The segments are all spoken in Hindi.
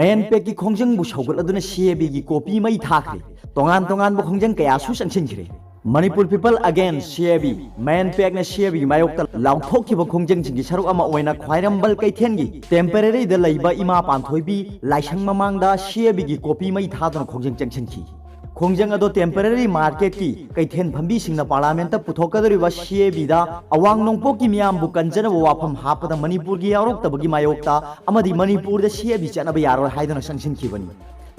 मेन पेक की खोंजंग बु सौगलदुना सीएबी की कॉपी मई थाखरे तोंगान तोंगान बु खोंजंग कयासु संसिनखरे Manipur people against CAB MANPAC ने सीएबी मायोक्ता लाउथोखिबा खोंजंग जिंगी सरुक अमा ओइना ख्वाइरंबल कैथेनगी टेम्पररी द लैबा इमा पांथोइबी लाइसंग ममांगदा सीएबी की कॉपी मई थादुना खोंजंग चंगसिनखी खोंजंग अदो टेम्पररी मार्केट की कैथेन फंबी सिंगना पार्लियामेंट पुथोकदरिबा सीएबी दा अवांग नोंपो की मियाम बु कंजनब वाफम हापदा मणिपुर की यारोक्तबगी मायोक्ता अमदी मणिपुर द सीएबी चनब यारो हाइदना संसिनखिबनी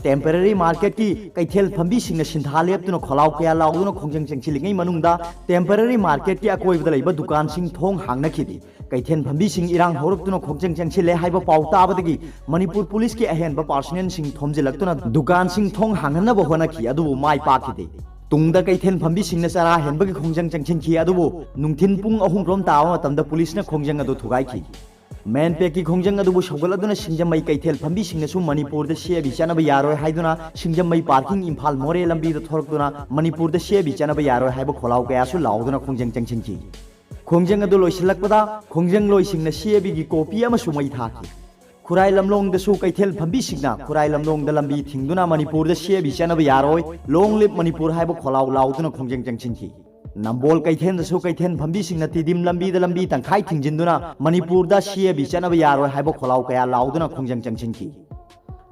टेम्पररी मार्केट की कैथेल फंबी सिंगना सिंधा लेपतुना खोलाव कया लाउदुना खोंजंग चंगसिलिंगै मनुंगदा टेम्पररी मार्केट की अकोइबदा लैबा दुकान सिंग थोंग हांगनखिदी कैथेन फंबी सिंग इरांग होरक्तुना खोंजंग चंगसिले हाइबा पाउ ताबदगी मणिपुर पुलिस की अहेनबा पार्सनल सिंग थोमजिलक्तुना दुकान सिंग थोंग हांगनबा होनाखि अदुबु माइ पाखिदे तुंगदा कैथेन फंबी सिंगना चरा हेनबगी खोंजंग चंगसिनखि अदुबु नुंथिन पुंग अहुम रोम तावा मतमदा पुलिसना खोंजंग अदु थुगाइखि मेन पेक की खोंजंग अदुबु सौगलदुना सिंजमई कैथेल फंबी सिंगनासु मणिपुर द सीएबी चनब यारोय हाइदुना सिंजमई पार्किंग इम्फाल मोरे लंबी द थोरक्तुना मणिपुर द सीएबी चनब यारोय हाइबा खोलाव कयासु लाउदुना खोंजंग चंगसिनखि खोंजंग अदु लोइसिलक्पदा खोंजंग लोइसिंगना सीएबी की कॉपी अमसु मई थाखि खुराई लमलोंग दसु कैथेल फंबी सिंगना खुराई लमलोंग द लंबी थिंगदुना मणिपुर द सीएबी चनब यारोय लोंग लिप मणिपुर हाइबा खोलाव लाउदुना खोंजंग चंगसिनखि नंबोल कैथेन दसु कैथेन फंबी सिंगना तिदिम लंबी तंखाई थिंजिंदुना मणिपुर द सीएबी चनब यारोय हाइबा खोलाव कया लाउदुना खोंजंग चंगसिनखि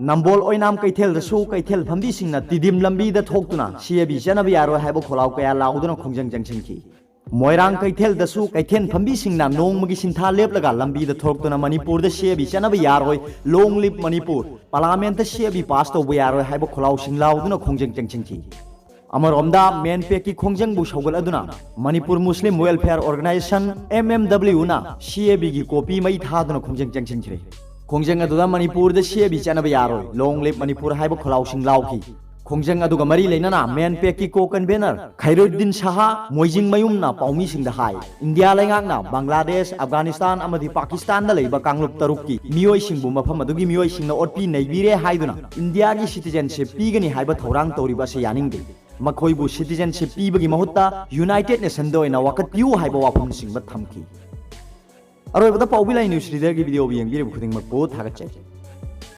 नंबोल ओइनाम कैथेल दसु कैथेल फंबी सिंगना तिदिम लंबी द थोक्तुना सीएबी चनब यारोय हाइबा खोलाव कया लाउदुना खोंजंग चंगसिनखि मोइरांग कैथेल दसु कैथेन फंबी सिंगना नोंमगी सिंथा लेपलगा लंबी द थोक्तुना मणिपुर द सीएबी चनब यारोय लोंग लिप मणिपुर पार्लियामेंट सीएबी पास तौब यारोय हाइबा खोलाव सिंग लाउदुना खोंजंग चंगसिनखि अमरोमदा मेन पेक की खोंजंग बु सौगलदुना Manipur Muslim Welfare Organisation MMW ना सीएबी की कॉपी मई थादुना खोंजंग चंगसिनखरे खोंजंग अदुदा मणिपुर द सीएबी चनब यारोय लोंग लिप मणिपुर हाइबा खोलाव सिंग लाउखि खोंजंग अदुगा मरी लेना मेन पेक की को कन्वेनर खैरुद्दीन शाह मोइजिंग मयुमना पाउमी सिंग द हाई इंडिया लेंगाकना बांग्लादेश अफगानिस्तान अमदी पाकिस्तान द लेबा कांगलुप तरुक की मियोय सिंगबु मफम अदुगी मियोय सिंगना ओटपी नैबिरे हाइदुना इंडिया की सिटीजनशिप पीगनी हाइबा थौरांग तौरिबा से यानिंगदे मखोइबु सिटीजनशिप पीबगी महुत्ता यूनाइटेड नेशन दोइना वाकत पियु हाइबा वाफम सिंगबा थमखि अरोइबदा पाउबिलाई न्यूज रीडर की वीडियो भी यंगिरे खुदिंग मकबो थागत